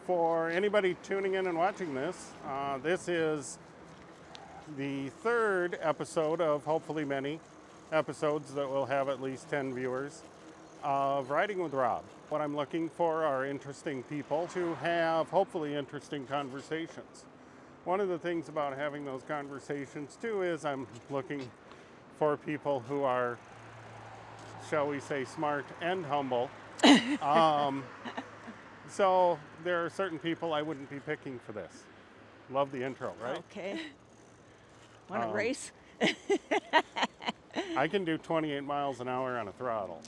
For anybody tuning in and watching this, this is the third episode of hopefully many episodes that will have at least 10 viewers of Writing with Rob. What I'm looking for are interesting people to have hopefully interesting conversations. One of the things about having those conversations too is I'm looking for people who are, shall we say, smart and humble. So there are certain people I wouldn't be picking for this. Love the intro, right? Okay. Want to race? I can do 28 miles an hour on a throttle.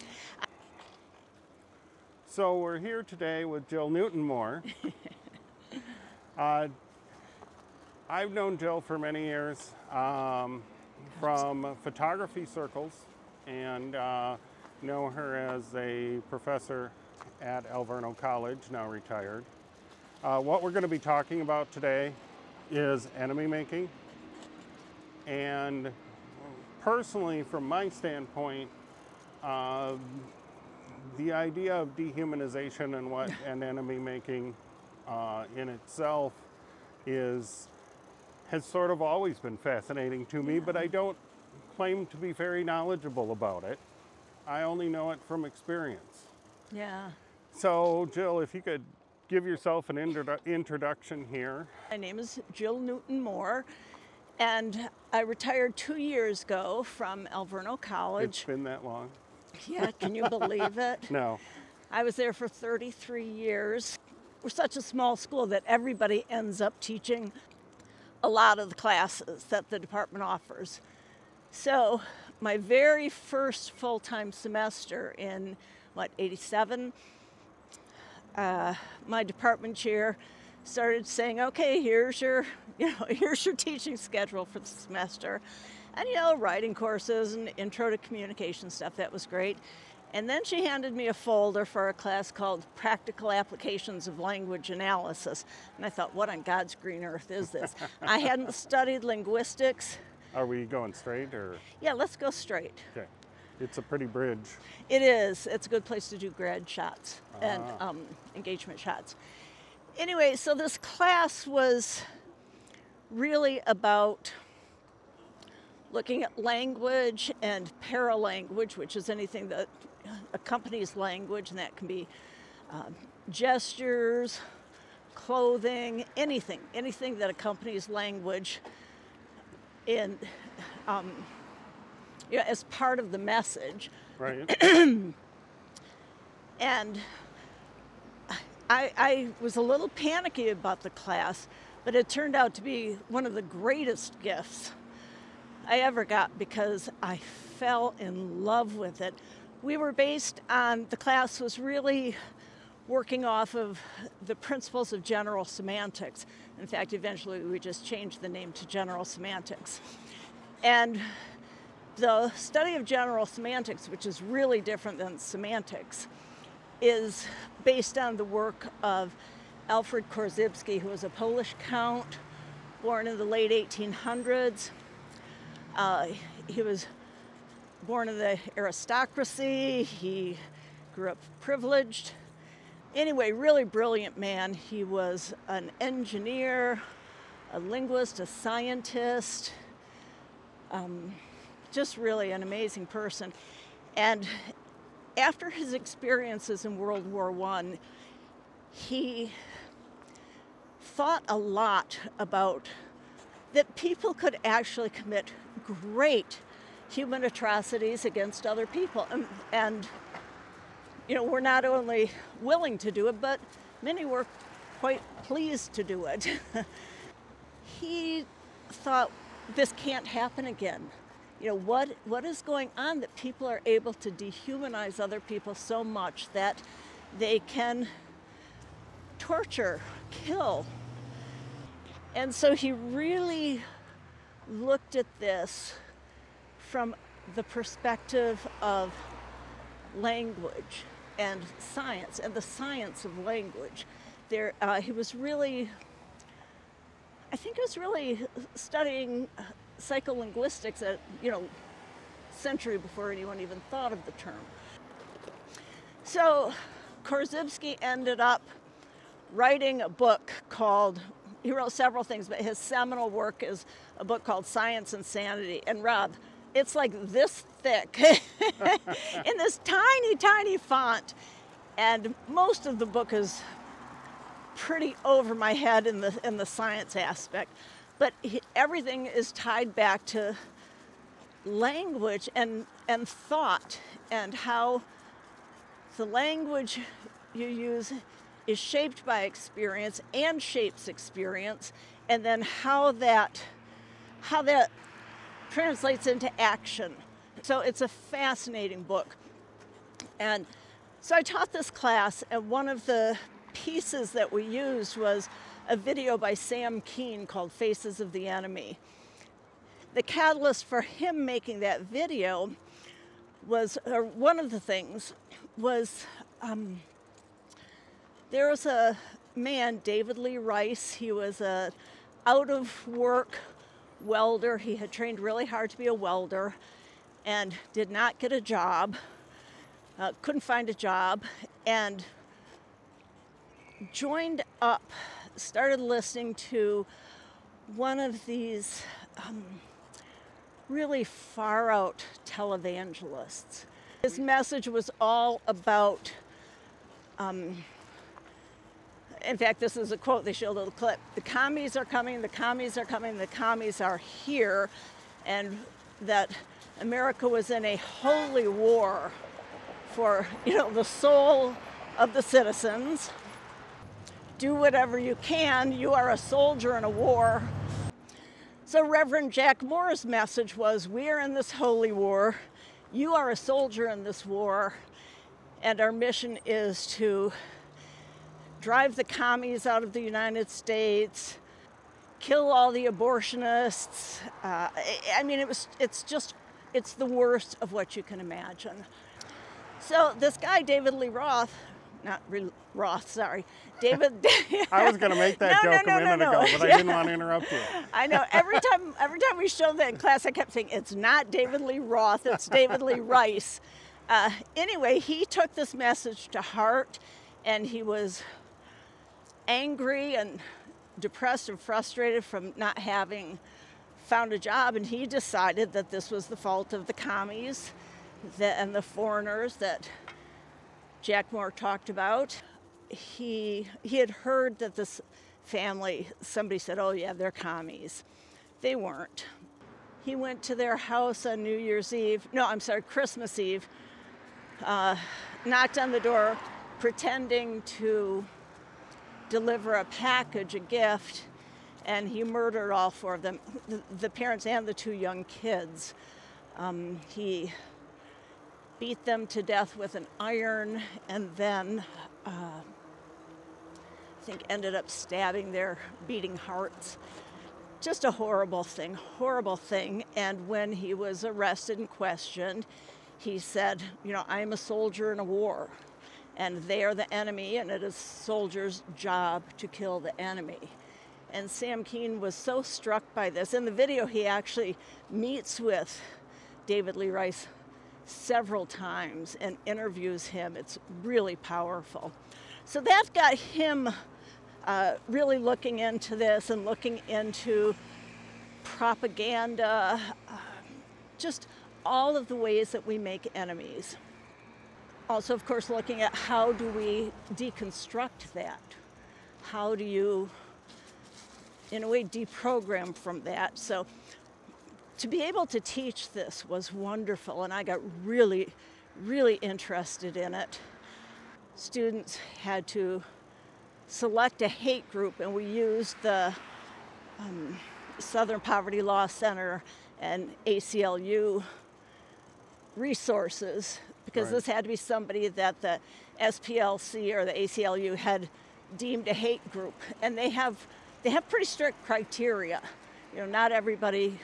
So we're here today with Jill Newton-Moore. I've known Jill for many years from photography circles and know her as a professor at Alverno College, now retired. What we're going to be talking about today is enemy making. And personally, from my standpoint, the idea of dehumanization and what and enemy making in itself has sort of always been fascinating to me, but I don't claim to be very knowledgeable about it. I only know it from experience. Yeah. So, Jill, if you could give yourself an introduction here. My name is Jill Newton-Moore, and I retired 2 years ago from Alverno College. It's been that long? Yeah, can you believe it? No. I was there for 33 years. We're such a small school that everybody ends up teaching a lot of the classes that the department offers. So my very first full-time semester in, 87, my department chair started saying, okay, here's your teaching schedule for the semester. And, writing courses and intro to communication stuff, that was great. And then she handed me a folder for a class called Practical Applications of Language Analysis. And I thought, what on God's green earth is this? I hadn't studied linguistics. Are we going straight or? Yeah, let's go straight. Okay. It's a pretty bridge. It is. It's a good place to do grad shots and engagement shots. Anyway, so this class was really about looking at language and paralanguage, which is anything that accompanies language, and that can be gestures, clothing, anything that accompanies language in as part of the message. Right. And I was a little panicky about the class, but it turned out to be one of the greatest gifts I ever got because I fell in love with it. The class was really working off of the principles of general semantics. In fact, eventually we just changed the name to general semantics. And the study of general semantics, which is really different than semantics, is based on the work of Alfred Korzybski, who was a Polish count born in the late 1800s. He was born in the aristocracy. He grew up privileged. Anyway, really brilliant man. He was an engineer, a linguist, a scientist, just really an amazing person. And after his experiences in World War I, he thought a lot about that people could actually commit great human atrocities against other people. And we're not only willing to do it, but many were quite pleased to do it. He thought, this can't happen again. What is going on that people are able to dehumanize other people so much that they can torture, kill? And so he really looked at this from the perspective of language and science, and the science of language. He was really studying psycholinguistics at, century before anyone even thought of the term. So Korzybski ended up writing a book called, he wrote several things, but his seminal work is a book called Science and Sanity. And Rob, it's like this thick in this tiny, tiny font. And most of the book is pretty over my head in the science aspect. But everything is tied back to language and thought, and how the language you use is shaped by experience and shapes experience, and then how that translates into action. So it's a fascinating book. And so I taught this class, and one of the pieces that we used was a video by Sam Keane called Faces of the Enemy. The catalyst for him making that video was, or one of the things was, there was a man, David Lee Rice. He was a out-of-work welder. He had trained really hard to be a welder and did not get a job, couldn't find a job, and joined up, started listening to one of these really far out televangelists. His message was all about, in fact, this is a quote, they showed a little clip, the commies are coming, the commies are coming, the commies are here, and that America was in a holy war for, the soul of the citizens. Do whatever you can, you are a soldier in a war. So Reverend Jack Moore's message was, we are in this holy war, you are a soldier in this war, and our mission is to drive the commies out of the United States, kill all the abortionists. It's the worst of what you can imagine. So this guy, David Lee Roth, David. I was going to make that joke a minute ago, but I didn't want to interrupt you. I know. Every time we showed that in class, I kept saying, it's not David Lee Roth, it's David Lee Rice. Anyway, he took this message to heart, and he was angry and depressed and frustrated from not having found a job, and he decided that this was the fault of the commies and the foreigners that Jack Moore talked about. He had heard that this family, somebody said, oh yeah, they're commies. They weren't. He went to their house on Christmas Eve, knocked on the door, pretending to deliver a package, a gift, and he murdered all four of them, the parents and the two young kids. He beat them to death with an iron, and then I think ended up stabbing their beating hearts. Just a horrible thing. And when he was arrested and questioned, he said, I am a soldier in a war, and they are the enemy, and it is soldiers' job to kill the enemy. And Sam Keane was so struck by this. In the video, he actually meets with David Lee Rice several times and interviews him. It's really powerful. So that got him really looking into this and looking into propaganda, just all of the ways that we make enemies. Also, of course, looking at how do we deconstruct that? How do you, in a way, deprogram from that? So to be able to teach this was wonderful, and I got really, really interested in it. Students had to select a hate group, and we used the Southern Poverty Law Center and ACLU resources, because Right. This had to be somebody that the SPLC or the ACLU had deemed a hate group, and they have pretty strict criteria. Not everybody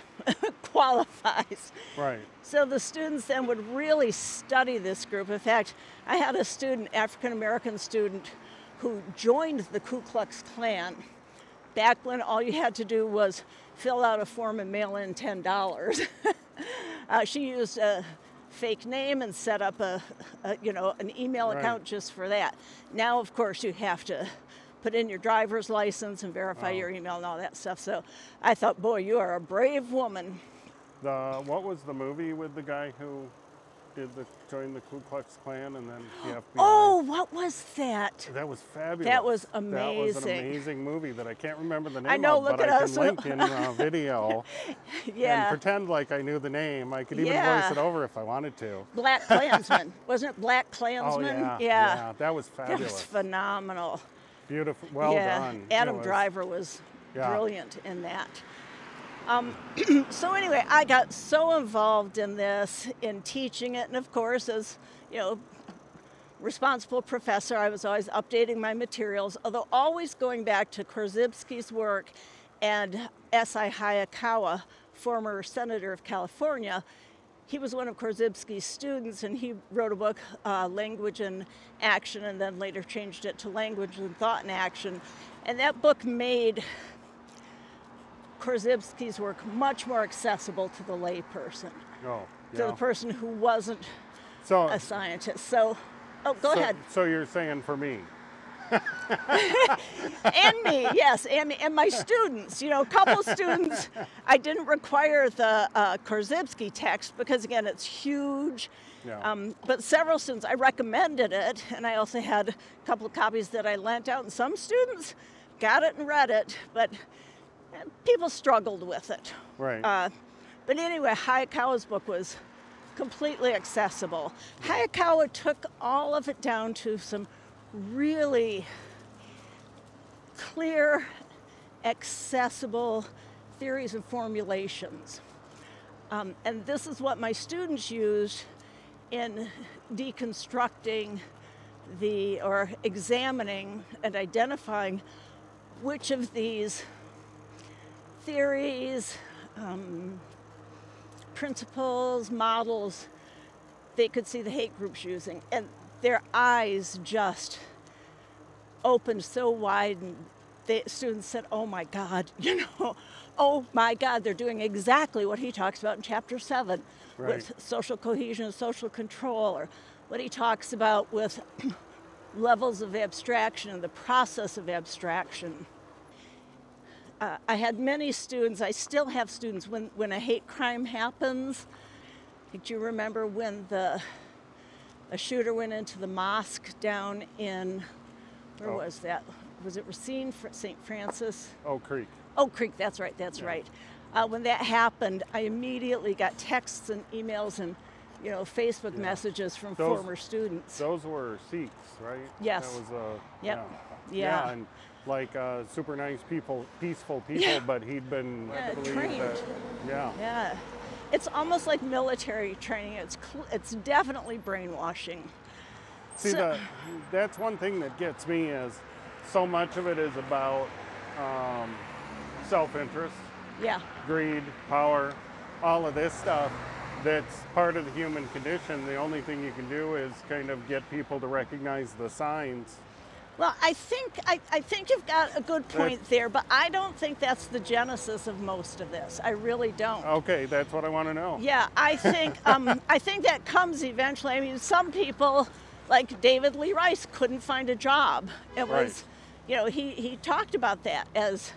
qualifies. Right. So the students then would really study this group. In fact, I had a student, African-American student, who joined the Ku Klux Klan back when all you had to do was fill out a form and mail in $10. She used a fake name and set up an email Right. account just for that. Now, of course, you have to put in your driver's license and verify your email and all that stuff. So I thought, boy, you are a brave woman. What was the movie with the guy who joined the Ku Klux Klan and then the FBI? Oh, what was that? That was fabulous. That was amazing. That was an amazing movie that I can't remember the name I know, of, look but at I us. can link in video Yeah. and pretend like I knew the name. I could even voice it over if I wanted to. BlacKkKlansman. Wasn't it BlacKkKlansman? Oh, yeah. That was That fabulous. was phenomenal. Beautiful. Well done. Adam Driver was Yeah. brilliant in that. So anyway, I got so involved in this, in teaching it, and of course, as you know, responsible professor, I was always updating my materials, although always going back to Korzybski's work and S.I. Hayakawa, former senator of California. He was one of Korzybski's students, and he wrote a book, Language and Action, and then later changed it to Language and Thought and Action. And that book made Korzybski's work much more accessible to the layperson, to the person who wasn't a scientist. So, go ahead. So you're saying for me? And me, yes, and my students. You know, a couple of students, I didn't require the Korzybski text because, again, it's huge. Yeah. But several students, I recommended it, and I also had a couple of copies that I lent out, and some students got it and read it, but people struggled with it. Right. But anyway, Hayakawa's book was completely accessible. Hayakawa took all of it down to some really clear, accessible theories and formulations. And this is what my students used in deconstructing or examining and identifying which of these theories, principles, models, they could see the hate groups using. And their eyes just opened so wide, and the students said, oh my God, oh my God, they're doing exactly what he talks about in chapter 7 with social cohesion and social control, or what he talks about with levels of abstraction and the process of abstraction. I had many students, I still have students, when a hate crime happens. Do you remember when a shooter went into the mosque down in, where was that? Was it Racine, St. Francis? Oak Creek. Oak Creek, that's right. When that happened, I immediately got texts and emails and Facebook messages from former students. Those were Sikhs, right? Yes. That was Yeah. And like super nice people, peaceful people, but he'd been trained. Yeah. It's almost like military training. It's definitely brainwashing. See, that's one thing that gets me is so much of it is about self-interest, greed, power, all of this stuff. That's part of the human condition. The only thing you can do is kind of get people to recognize the signs. Well, I think you've got a good point there, but I don't think that's the genesis of most of this. I really don't. Okay, that's what I want to know. Yeah, I think that comes eventually. I mean, some people, like David Lee Rice, couldn't find a job. It was, he talked about that as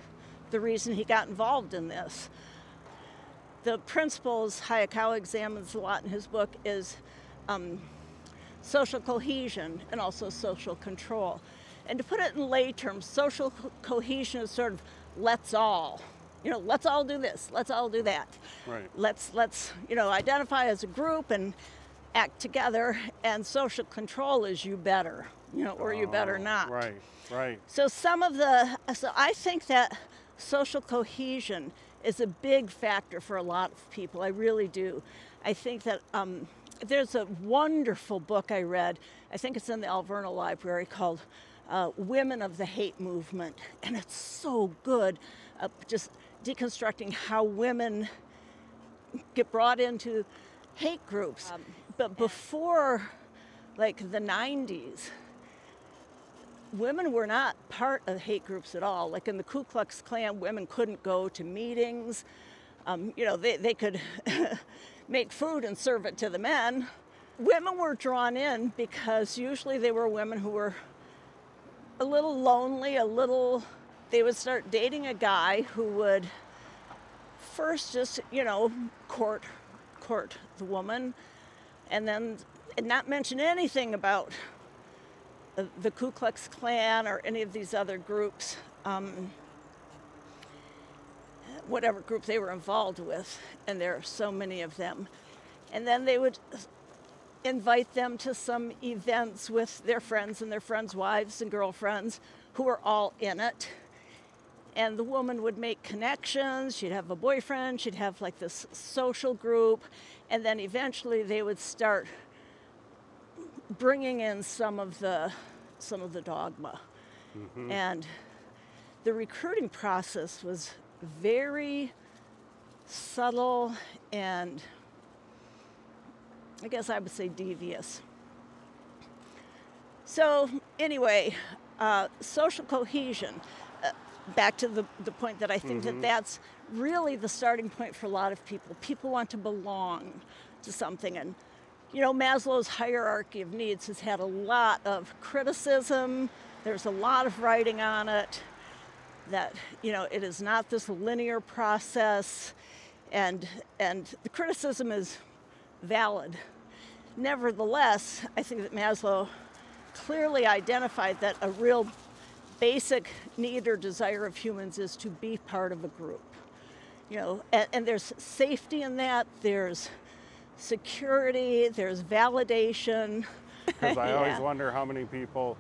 the reason he got involved in this. The principles Hayakawa examines a lot in his book is social cohesion and also social control. And to put it in lay terms, social cohesion is sort of let's all do this, let's all do that. Right. Let's identify as a group and act together. And social control is you better, or you better not. Right. So I think that social cohesion is a big factor for a lot of people. I really do. I think that there's a wonderful book I read, I think it's in the Alverno Library, called Women of the Hate Movement. And it's so good, just deconstructing how women get brought into hate groups. But before, like, the 90s, women were not part of hate groups at all. Like in the Ku Klux Klan, women couldn't go to meetings. They could make food and serve it to the men. Women were drawn in because usually they were women who were a little lonely, they would start dating a guy who would first just, court the woman, and then not mention anything about the Ku Klux Klan or any of these other groups, whatever group they were involved with, and there are so many of them. And then they would invite them to some events with their friends and their friends' wives and girlfriends who were all in it. And the woman would make connections, she'd have a boyfriend, she'd have like this social group, and then eventually they would start bringing in some of the dogma. Mm-hmm. And the recruiting process was very subtle and, I guess I would say, devious. So anyway, social cohesion. Back to the point that I think Mm-hmm. that's really the starting point for a lot of people. People want to belong to something. And, Maslow's hierarchy of needs has had a lot of criticism. There's a lot of writing on it, that, it is not this linear process. And the criticism is valid. Nevertheless, I think that Maslow clearly identified that a real basic need or desire of humans is to be part of a group. And there's safety in that, there's security, there's validation. Because I always Yeah. wonder how many people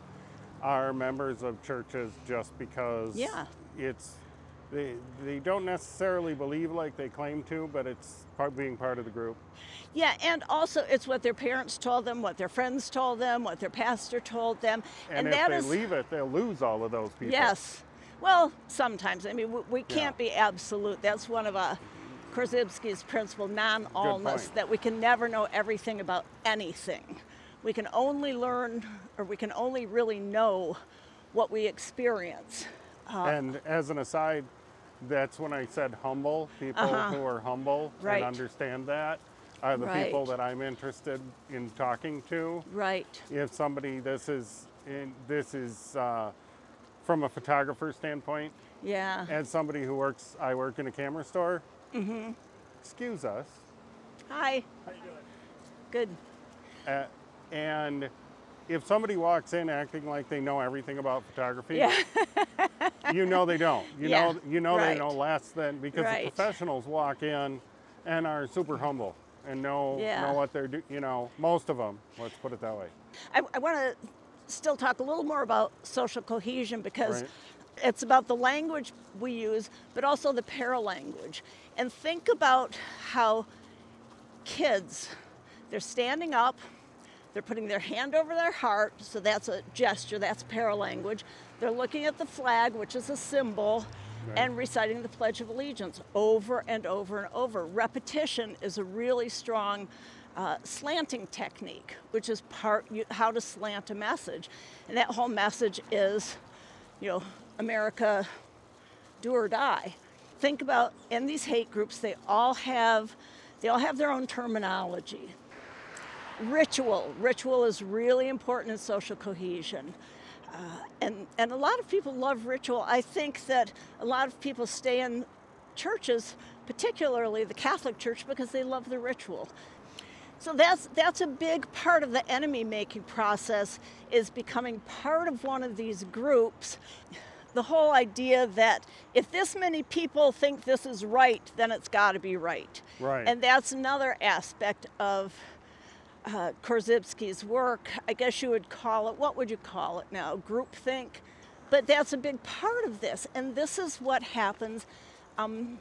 are members of churches just because they don't necessarily believe like they claim to, but it's being part of the group. Yeah, and also it's what their parents told them, what their friends told them, what their pastor told them. And if that they is, leave it, they'll lose all of those people. yes. Well, sometimes. I mean, we can't be absolute. That's one of Korzybski's principle, non-allness, that we can never know everything about anything. We can only learn, or we can only really know what we experience. And as an aside, that's when I said humble. People who are humble Right. and understand that are the Right. people that I'm interested in talking to. Right. If somebody, this is from a photographer standpoint, Yeah. and somebody I work in a camera store. Mm-hmm. Excuse us. Hi. How you doing? Good. And if somebody walks in acting like they know everything about photography, Yeah. you know they don't. Yeah, They right. know less than, because Right. the professionals walk in and are super humble and know what they're doing. Most of them. Let's put it that way. I want to still talk a little more about social cohesion, because Right. it's about the language we use, but also the paralanguage. And think about how kids, they're standing up, they're putting their hand over their heart, so that's a gesture, that's paralanguage. They're looking at the flag, which is a symbol, Right. and reciting the Pledge of Allegiance over and over and over. Repetition is a really strong slanting technique, which is how to slant a message. And that whole message is, America, do or die. Think about, in these hate groups, they all have their own terminology. Ritual is really important in social cohesion. And a lot of people love ritual. I think that a lot of people stay in churches, particularly the Catholic Church, because they love the ritual. So that's a big part of the enemy making process, is becoming part of one of these groups. The whole idea that if this many people think this is right, then it's got to be right. Right. And that's another aspect of Korzybski's work. I guess you would call it, what would you call it now? Groupthink. But that's a big part of this. And this is what happens in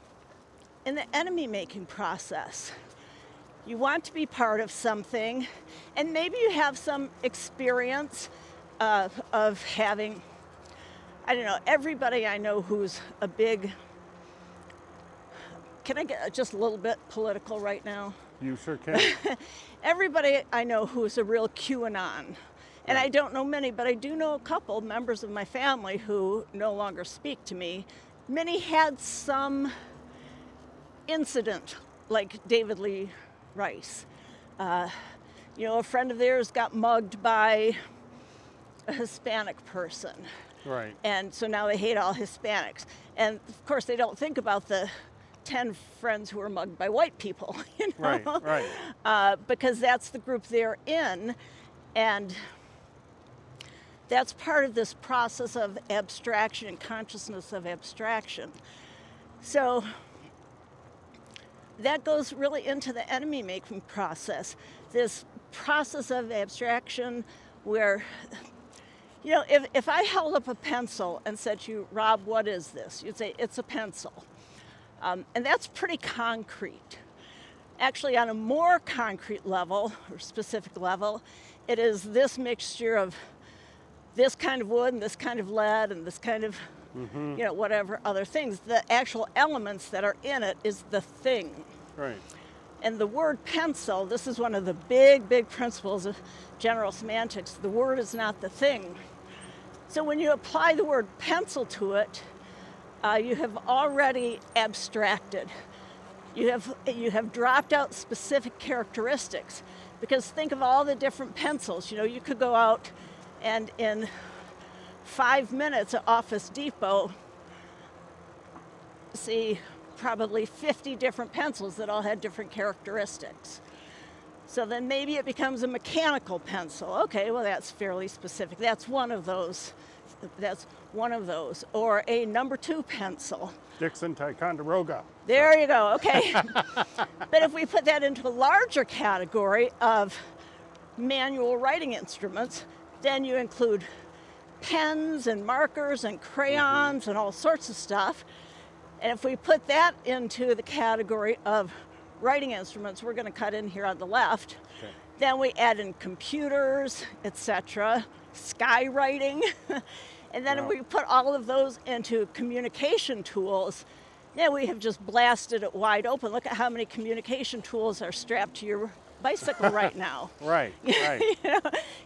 the enemy making process. You want to be part of something, and maybe you have some experience of having, I don't know, everybody I know who's a big, can I get just a little bit political right now? You sure can. Everybody I know who's a real QAnon. And I Right. don't know many, but I do know a couple members of my family who no longer speak to me. Many had some incident, like David Lee Rice. A friend of theirs got mugged by a Hispanic person. Right. And so now they hate all Hispanics. And of course, they don't think about the 10 friends who were mugged by white people, you know? Right, right. Because that's the group they're in. And that's part of this process of abstraction and consciousness of abstraction. So that goes really into the enemy making process. This process of abstraction where, you know, if I held up a pencil and said to you, Rob, what is this? You'd say, it's a pencil. And that's pretty concrete. Actually, on a more concrete level, or specific level, it is this mixture of this kind of wood and this kind of lead and this kind of, you know, whatever other things. The actual elements that are in it is the thing. Right. And the word pencil, this is one of the big, big principles of general semantics. The word is not the thing. So when you apply the word pencil to it, you have already abstracted. You have dropped out specific characteristics. Because think of all the different pencils. You know, you could go out and in 5 minutes at Office Depot see probably 50 different pencils that all had different characteristics. So then maybe it becomes a mechanical pencil. Okay, well that's fairly specific. That's one of those. That's one of those. Or a number 2 pencil. Dixon Ticonderoga. There you go, okay. But if we put that into a larger category of manual writing instruments, then you include pens and markers and crayons and all sorts of stuff. And if we put that into the category of writing instruments, we're going to cut in here on the left. Okay. Then we add in computers, etc., skywriting. And then if we put all of those into communication tools, then we have just blasted it wide open. Look at how many communication tools are strapped to your bicycle right now. Right, right. You know,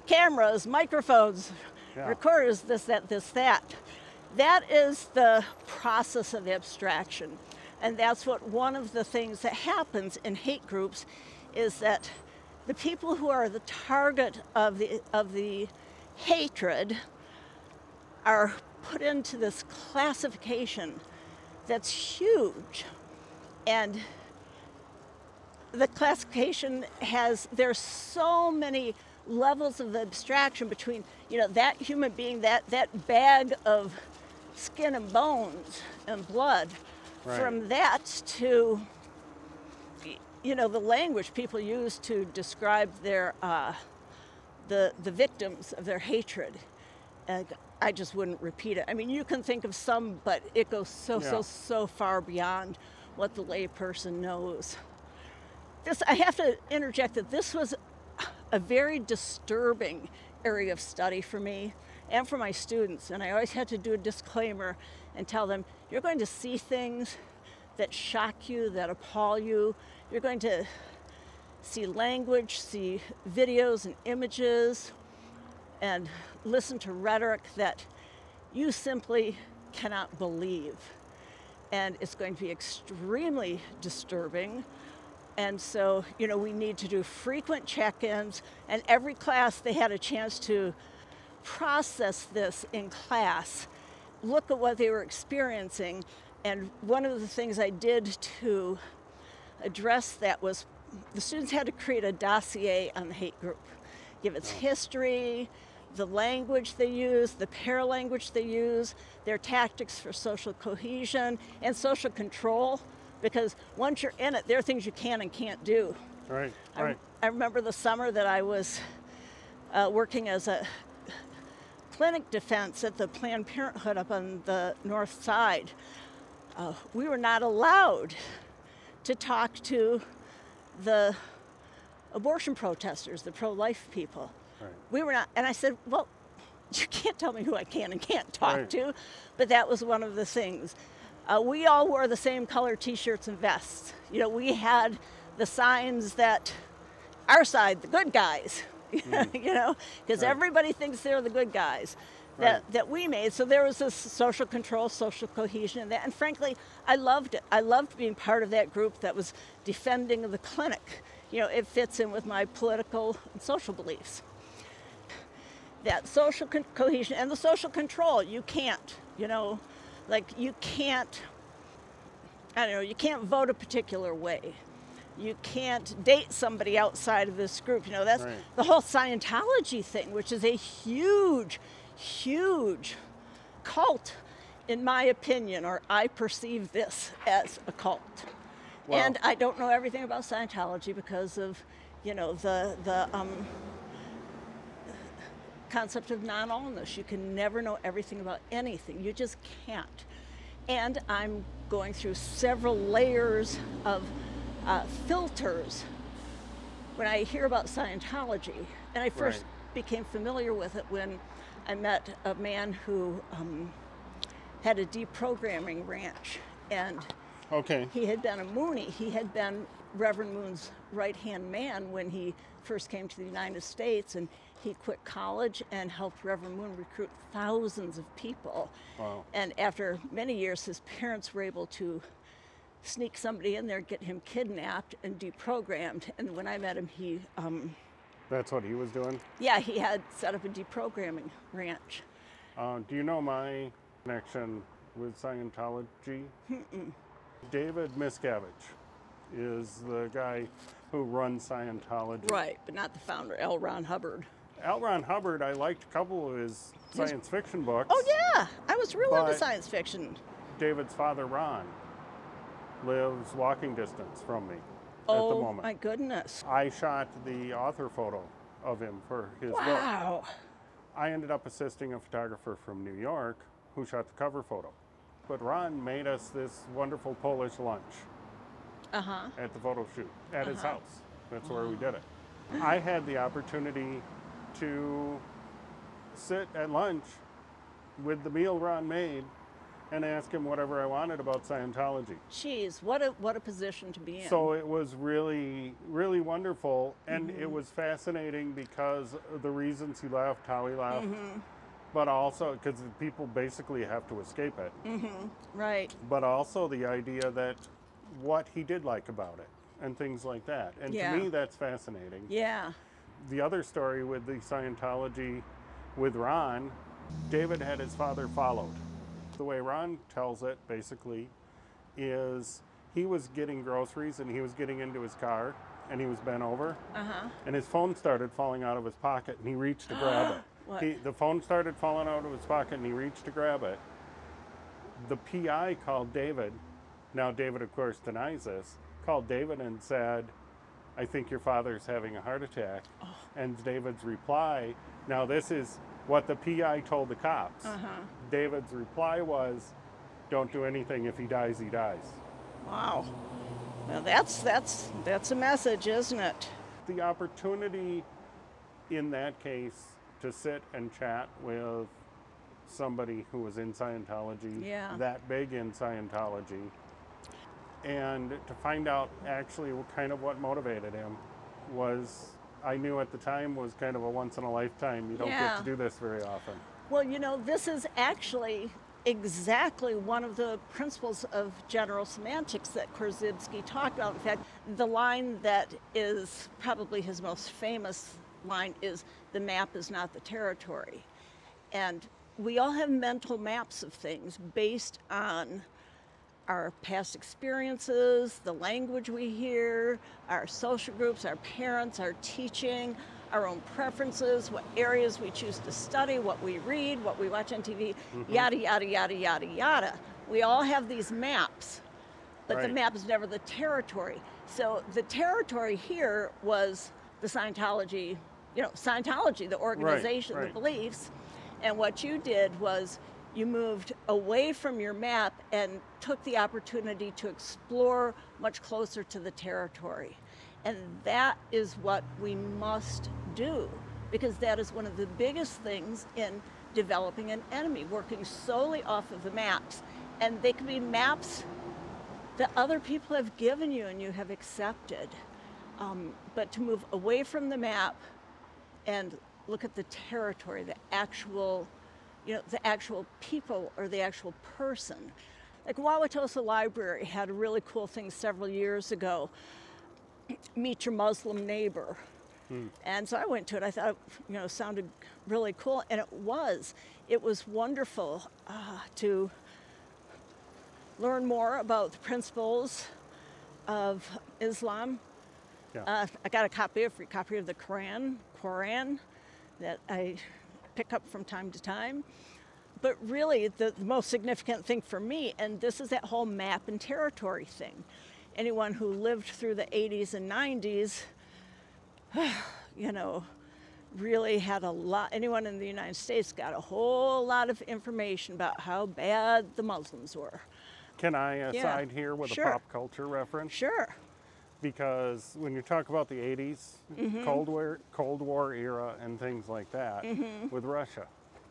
cameras, microphones, recorders, this, that, this, that. That is the process of abstraction. And that's what one of the things that happens in hate groups is that the people who are the target of the hatred are put into this classification that's huge. And the classification there's so many levels of abstraction between, you know, that human being, that bag of skin and bones and blood, from that to, you know, the language people use to describe their the victims of their hatred. And I just wouldn't repeat it. I mean, you can think of some, but it goes so far beyond what the layperson knows. I have to interject that this was a very disturbing area of study for me and for my students. And I always had to do a disclaimer and tell them, you're going to see things that shock you, that appall you. You're going to see language, see videos and images, and listen to rhetoric that you simply cannot believe. And it's going to be extremely disturbing. And so, you know, we need to do frequent check-ins, and every class they had a chance to process this in class, look at what they were experiencing. And one of the things I did to address that was the students had to create a dossier on the hate group, give its history, the language they use, the paralanguage they use, their tactics for social cohesion and social control. Because once you're in it, there are things you can and can't do. Right, I remember the summer that I was working as a clinic defense at the Planned Parenthood up on the north side. We were not allowed to talk to the abortion protesters, the pro-life people. right. We were not, and I said, well, you can't tell me who I can and can't talk to, but that was one of the things. We all wore the same color t-shirts and vests. You know, we had the signs that our side, the good guys, you know, because everybody thinks they're the good guys that we made. So there was this social control, social cohesion, and frankly, I loved it. I loved being part of that group that was defending the clinic. You know, it fits in with my political and social beliefs. that social cohesion and the social control. You can't, like you can't, I don't know, you can't vote a particular way. You can't date somebody outside of this group. That's Right. the whole Scientology thing, which is a huge, huge cult, in my opinion, or I perceive this as a cult. Well, And I don't know everything about Scientology because of, the concept of non-allness. You can never know everything about anything. You just can't. And I'm going through several layers of filters when I hear about Scientology. And I first Right. became familiar with it when I met a man who had a deprogramming ranch. And Okay. he had been a Mooney. He had been Reverend Moon's right-hand man when he first came to the United States, and he quit college and helped Reverend Moon recruit thousands of people. Wow. And after many years, his parents were able to sneak somebody in there, get him kidnapped and deprogrammed. And when I met him, That's what he was doing? he had set up a deprogramming ranch. Do you know my connection with Scientology? David Miscavige is the guy who runs Scientology. Right, but not the founder, L. Ron Hubbard. L. Ron Hubbard, I liked a couple of his science fiction books. Oh, yeah, I was real into But- science fiction. David's father, Ron, lives walking distance from me at the Oh, moment. my goodness. I shot the author photo of him for his book. Wow. I ended up assisting a photographer from New York who shot the cover photo. But Ron made us this wonderful Polish lunch Uh-huh. at the photo shoot at his house. That's where we did it. I had the opportunity to sit at lunch with the meal Ron made and ask him whatever I wanted about Scientology. Jeez, what a position to be in. So it was really, really wonderful, and it was fascinating because of the reasons he left, how he left, but also because people basically have to escape it, Right. but also the idea that what he did like about it and things like that. And Yeah. to me, that's fascinating. Yeah. The other story with the Scientology with Ron, David had his father followed. The way Ron tells it, basically, is he was getting groceries and he was getting into his car and he was bent over and his phone started falling out of his pocket and he reached to grab it. What? The phone started falling out of his pocket and he reached to grab it. The PI called David. Now David, of course, denies this. Called David and said, "I think your father's having a heart attack." And David's reply, now this is what the PI told the cops. David's reply was, "Don't do anything. If he dies, he dies." Wow. Well, that's a message, isn't it? The opportunity in that case to sit and chat with somebody who was in Scientology, Yeah. that big in Scientology, and to find out actually what motivated him was, I knew at the time, was kind of a once in a lifetime. You don't get Yeah. to do this very often. Well, this is actually exactly one of the principles of general semantics that Korzybski talked about. In fact, the line that is probably his most famous line is, "The map is not the territory." And we all have mental maps of things based on our past experiences, the language we hear, our social groups, our parents, our teaching, our own preferences, what areas we choose to study, what we read, what we watch on TV, yada, yada, yada, yada, yada. We all have these maps, but the Right. map is never the territory. So the territory here was the Scientology, Scientology, the organization, right. the beliefs. And what you did was you moved away from your map and took the opportunity to explore much closer to the territory. And that is what we must do, because that is one of the biggest things in developing an enemy, working solely off of the maps. And they can be maps that other people have given you and you have accepted. But to move away from the map and look at the territory, the actual people or the actual person. Like Wauwatosa Library had a really cool thing several years ago. Meet your Muslim neighbor. And so I went to it. I thought, it sounded really cool, and it was. It was wonderful to learn more about the principles of Islam. Yeah. I got a free copy of the Quran that I pick up from time to time. But really, the most significant thing for me, and this is that whole map and territory thing. Anyone who lived through the 80s and 90s, really had a lot. Anyone in the United States got a whole lot of information about how bad the Muslims were. Can I aside here with Sure. a pop culture reference? Sure. Because when you talk about the 80s, Cold War era and things like that with Russia,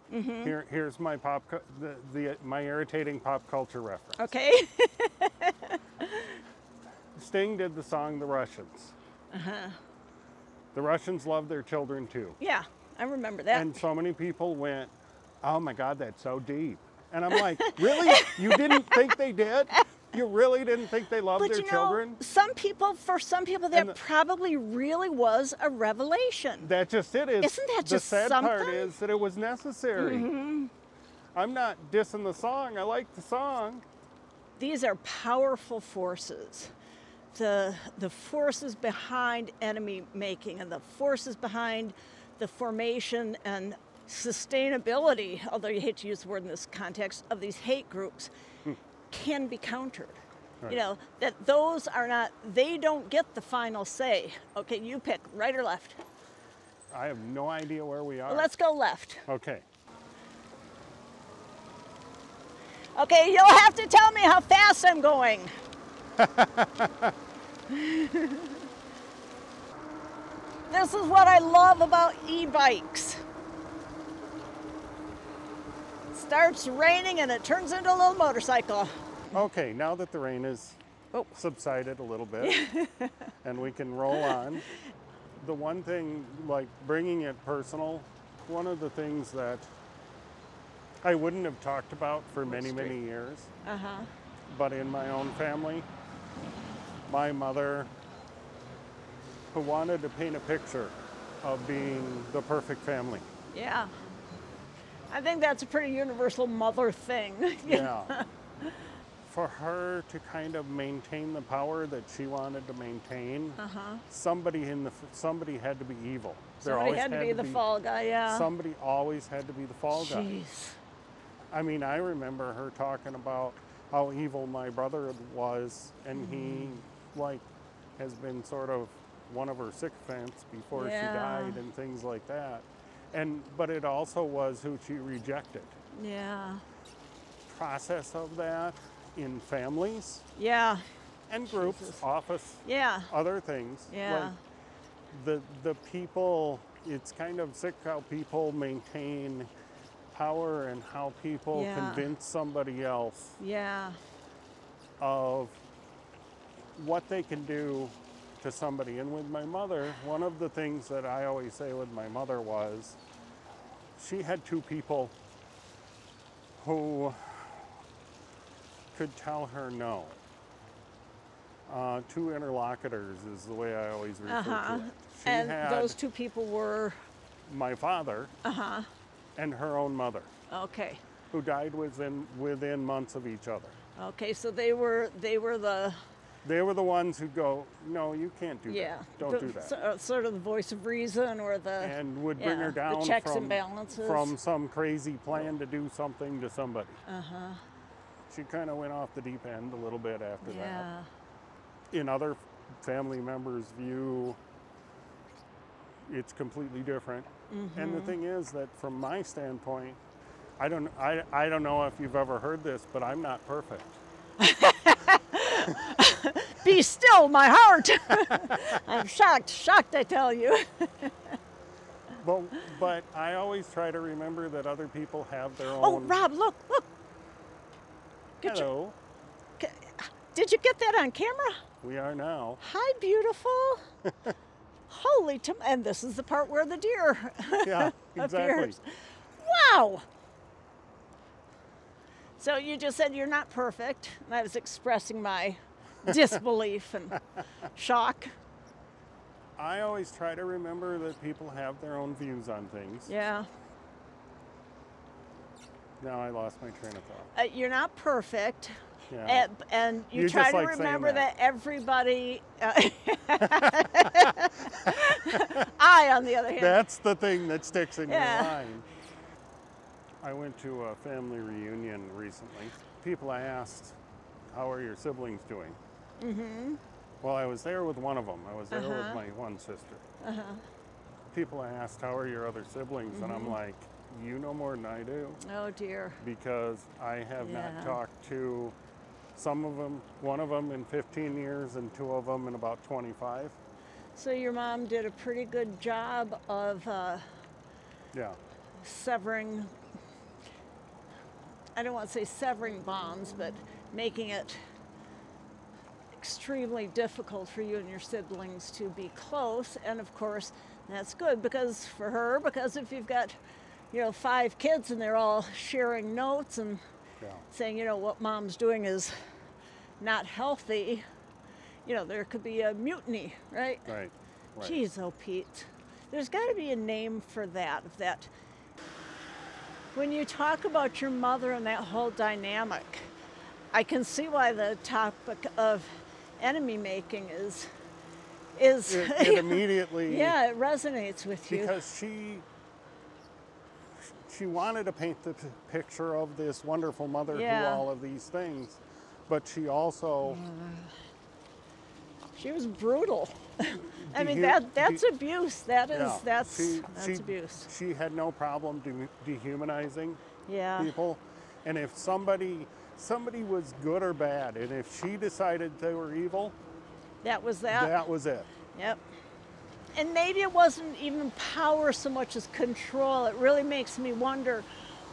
here's my my irritating pop culture reference. Okay. Sting did the song "The Russians." The Russians love their children too. Yeah, I remember that. And so many people went, "Oh my God, that's so deep." And I'm like, really? You didn't think they did? You really didn't think they loved their children? For some people, that probably really was a revelation. That just it is. Isn't that just the sad something? part is that it was necessary. I'm not dissing the song. I like the song. These are powerful forces. The forces behind enemy making and the forces behind the formation and sustainability, although you hate to use the word in this context, of these hate groups can be countered. Right. That those are not, they don't get the final say. Okay, you pick, right or left? I have no idea where we are. Well, let's go left. Okay. Okay, you'll have to tell me how fast I'm going. This is what I love about e-bikes. Starts raining and it turns into a little motorcycle. Okay, now that the rain has subsided a little bit and we can roll on, the one thing, like bringing it personal, one of the things that I wouldn't have talked about for many years, but in my own family, my mother, who wanted to paint a picture of being the perfect family. Yeah. I think that's a pretty universal mother thing. Yeah. For her to kind of maintain the power that she wanted to maintain, somebody had to be evil. Somebody had to be the fall guy, yeah. Somebody always had to be the fall guy. Jeez. I mean, I remember her talking about how evil my brother was, and he, has been sort of one of her sycophants before she died and things like that. But it also was who she rejected. Yeah. Process of that in families. Yeah. And groups, office. Yeah. Other things. Yeah. The people, it's kind of sick how people maintain power and how people convince somebody else of what they can do to somebody. And with my mother, one of the things that I always say with my mother was she had two people who could tell her no. Two interlocutors is the way I always refer to it. She had those two people were? My father and her own mother. Okay. Who died within months of each other. Okay, so they were the... They were the ones who go, no, you can't do that. Don't do that. Sort of the voice of reason or the... And would bring her down the checks and balances. From some crazy plan to do something to somebody. She kind of went off the deep end a little bit after that. In other family members' view, it's completely different. And the thing is that from my standpoint, I don't know if you've ever heard this, but I'm not perfect. Be still, my heart. I'm shocked, I tell you. But I always try to remember that other people have their own. Oh, Rob, look. Hello. Did you get that on camera? We are now. Hi, beautiful. Holy and this is the part where the deer exactly. appears. Wow. So you just said you're not perfect, and I was expressing my disbelief and shock. I always try to remember that people have their own views on things. Yeah. Now I lost my train of thought. You're not perfect. Yeah. And you You try just to like saying remember that. that everybody. I, on the other hand. That's the thing that sticks in Yeah. your mind. I went to a family reunion recently. People asked, how are your siblings doing? Mm-hmm. Well, I was there with one of them. I was there with my one sister. People asked, how are your other siblings? And I'm like, you know more than I do. Oh, dear. Because I have Yeah. not talked to some of them, one of them in 15 years and two of them in about 25. So your mom did a pretty good job of Yeah. severing, I don't want to say severing bonds, but making it extremely difficult for you and your siblings to be close. And of course, that's good because for her, because if you've got, 5 kids and they're all sharing notes and Yeah. saying, what mom's doing is not healthy, there could be a mutiny, right? Right. Right. Geez, oh, Pete. There's got to be a name for that. When you talk about your mother and that whole dynamic, I can see why the topic of enemy making is It immediately. yeah, it resonates with you. Because she wanted to paint the picture of this wonderful mother who Yeah. all of these things, but she also She was brutal. I mean, Dehu- that's de- abuse. That's she abuse. She had no problem dehumanizing Yeah. people, and if somebody was good or bad, and if she decided they were evil, That was that. that was it. Yep. And maybe it wasn't even power so much as control. It really makes me wonder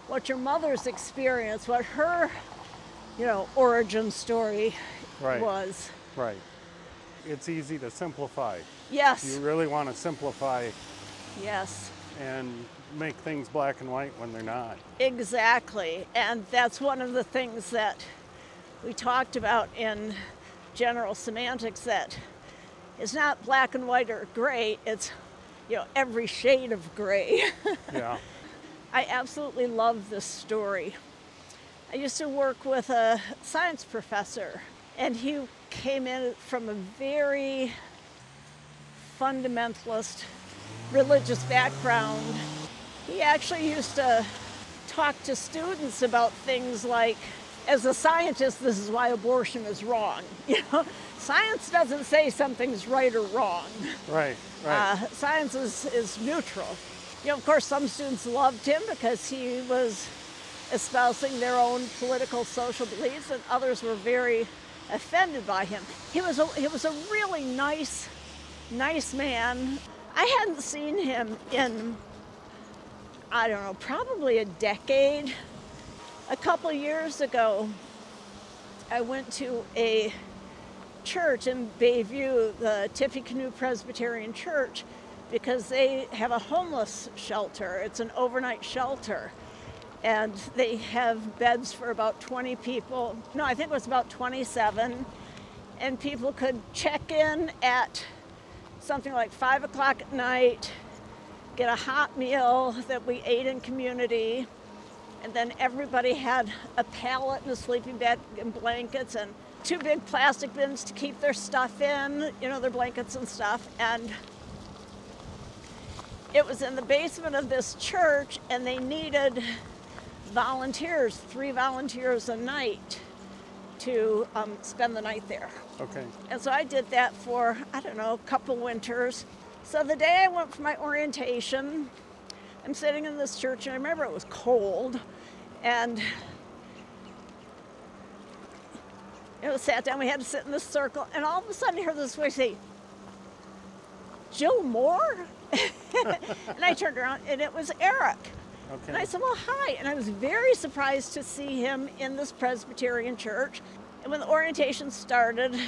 what your mother's experience, what her, origin story Right. was. Right. It's easy to simplify. Yes. You really want to simplify Yes. and make things black and white when they're not. Exactly. And that's one of the things that we talked about in general semantics, that it's not black and white or gray, it's every shade of gray. Yeah. I absolutely love this story. I used to work with a science professor, and he came in from a very fundamentalist religious background. He actually used to talk to students about things like, as a scientist, this is why abortion is wrong. Science doesn't say something's right or wrong. Right. Right. Science is neutral. Of course, some students loved him because he was espousing their own political, social beliefs, and others were very offended by him. He was a really nice man. I hadn't seen him in, I don't know, probably a decade. A couple years ago, I went to a church in Bayview, the Tippecanoe Presbyterian Church, because they have a homeless shelter. It's an overnight shelter. And they have beds for about 20 people. No, I think it was about 27. And people could check in at something like 5 o'clock at night, get a hot meal that we ate in community, and then everybody had a pallet and a sleeping bag and blankets and 2 big plastic bins to keep their stuff in, their blankets and stuff. And it was in the basement of this church, and they needed volunteers, 3 volunteers a night to spend the night there. Okay. And so I did that for, I don't know, a couple winters. So the day I went for my orientation, I'm sitting in this church, and I remember it was cold, and it was sat down, we had to sit in this circle, and all of a sudden I heard this voice say, "Jill Moore?" And I turned around, and it was Eric. Okay. And I said, "Well, hi." And I was very surprised to see him in this Presbyterian church. And when the orientation started,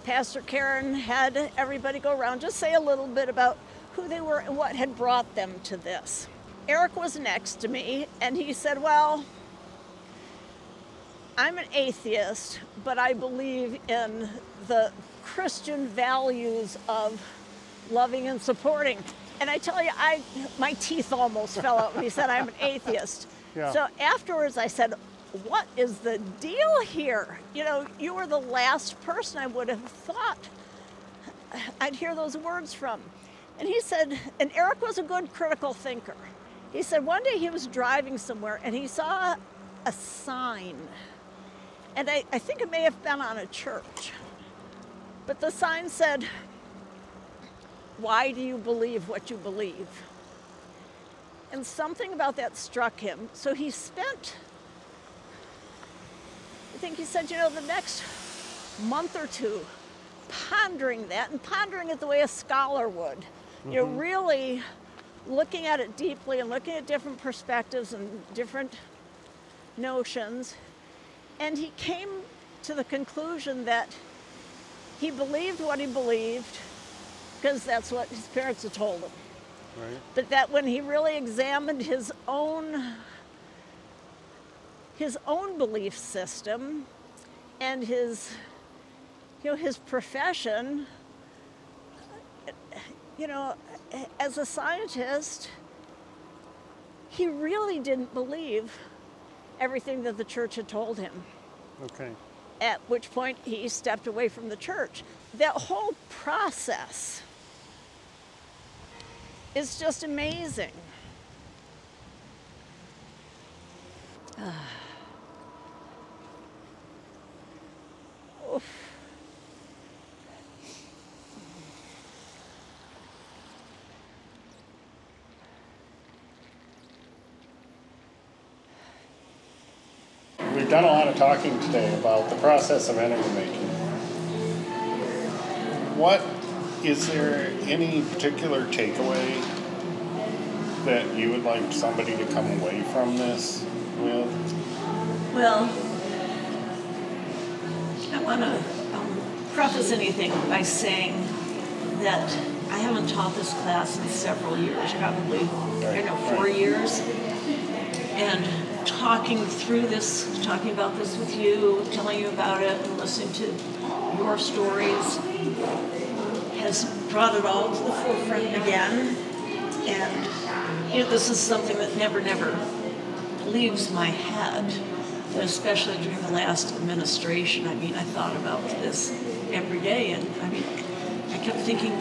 Pastor Karen had everybody go around, just say a little bit about who they were and what had brought them to this. Eric was next to me, and he said, "Well, I'm an atheist, but I believe in the Christian values of loving and supporting. And I tell you, my teeth almost fell out when he said I'm an atheist. Yeah. So afterwards I said, what is the deal here? You know, you were the last person I would have thought I'd hear those words from. And he said, and Eric was a good critical thinker. He said one day he was driving somewhere and he saw a sign. And I think it may have been on a church. But the sign said, why do you believe what you believe? And something about that struck him. So he spent, I think he said, you know, the next month or two pondering that, and pondering it the way a scholar would. Mm-hmm. You know, really looking at it deeply and looking at different perspectives and different notions. And he came to the conclusion that he believed what he believed because that's what his parents had told him. Right. But that when he really examined his own belief system and his profession, you know, as a scientist, he really didn't believe everything that the church had told him. Okay. At which point he stepped away from the church. That whole process is just amazing. Oof. We've done a lot of talking today about the process of enemy making. Is there any particular takeaway that you would like somebody to come away from this with? Well, I want to preface anything by saying that I haven't taught this class in several years, probably, 4 years. And talking about this with you, telling you about it, and listening to your stories has brought it all to the forefront again. And you know, this is something that never leaves my head, and especially during the last administration. I mean, I thought about this every day, and I mean, I kept thinking,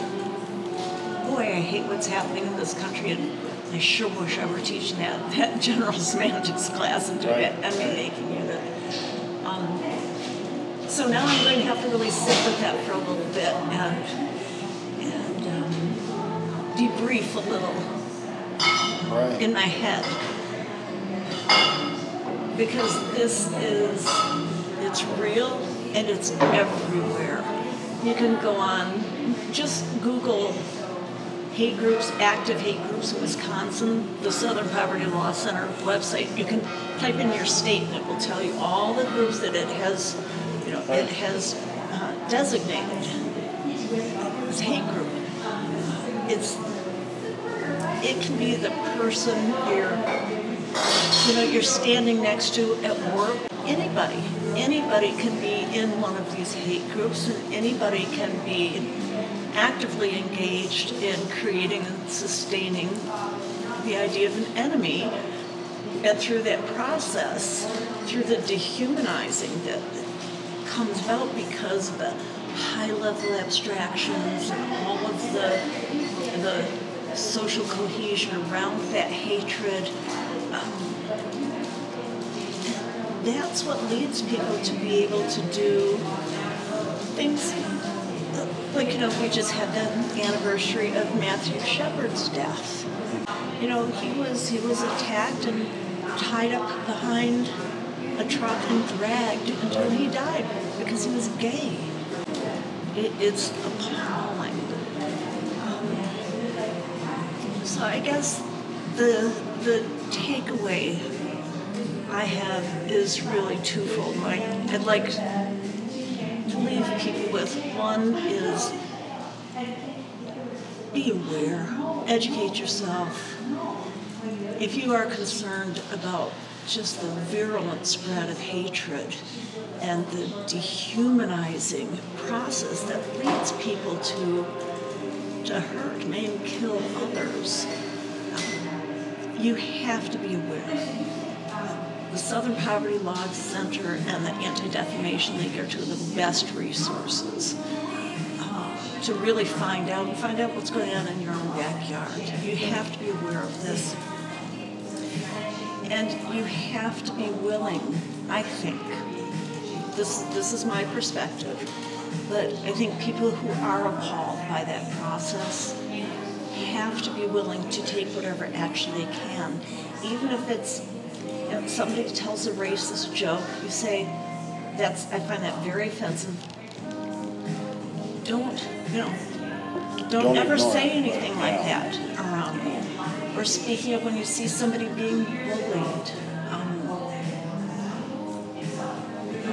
boy, I hate what's happening in this country, and I sure wish I were teaching that general semantics class and doing that enemy making unit. So now I'm going to have to really sit with that for a little bit and debrief a little in my head, because it's real and it's everywhere. You can go on, just Google hate groups, active hate groups in Wisconsin, the Southern Poverty Law Center website. You can type in your state and it will tell you all the groups that it has, designated as hate group. It can be the person you're standing next to at work. Anybody can be in one of these hate groups, and anybody can be actively engaged in creating and sustaining the idea of an enemy, and through that process, through the dehumanizing that comes about because of the high-level abstractions and all of the social cohesion around that hatred, that's what leads people to be able to do things like, we just had the anniversary of Matthew Shepard's death. He was attacked and tied up behind a truck and dragged until he died because he was gay. It's appalling. So I guess the takeaway I have is really twofold. I'd like to leave people with. One is be aware, educate yourself. If you are concerned about just the virulent spread of hatred and the dehumanizing process that leads people to to hurt, maim, kill others, you have to be aware. The Southern Poverty Law Center and the Anti-Defamation League are two of the best resources to really find out what's going on in your own backyard. You have to be aware of this. And you have to be willing, I think, this is my perspective, but I think people who are appalled by that process have to be willing to take whatever action they can. Even if it's, if somebody tells a racist joke, you say, I find that very offensive. Don't ever say anything like that around me. Or speaking of when you see somebody being bullied.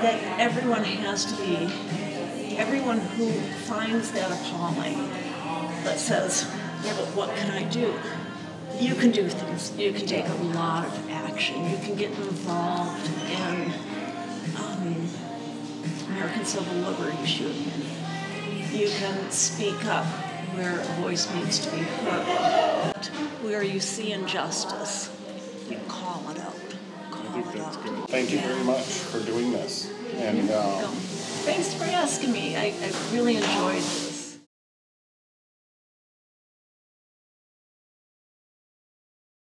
That everyone has to be, everyone who finds that appalling, that says, yeah, but what can I do? You can do things. You can take a lot of action. You can get involved in American civil liberties union. You can speak up where a voice needs to be heard. Where you see injustice, you call it out. I think that's good. Thank you very much for doing this. And thanks for asking me. I really enjoyed this.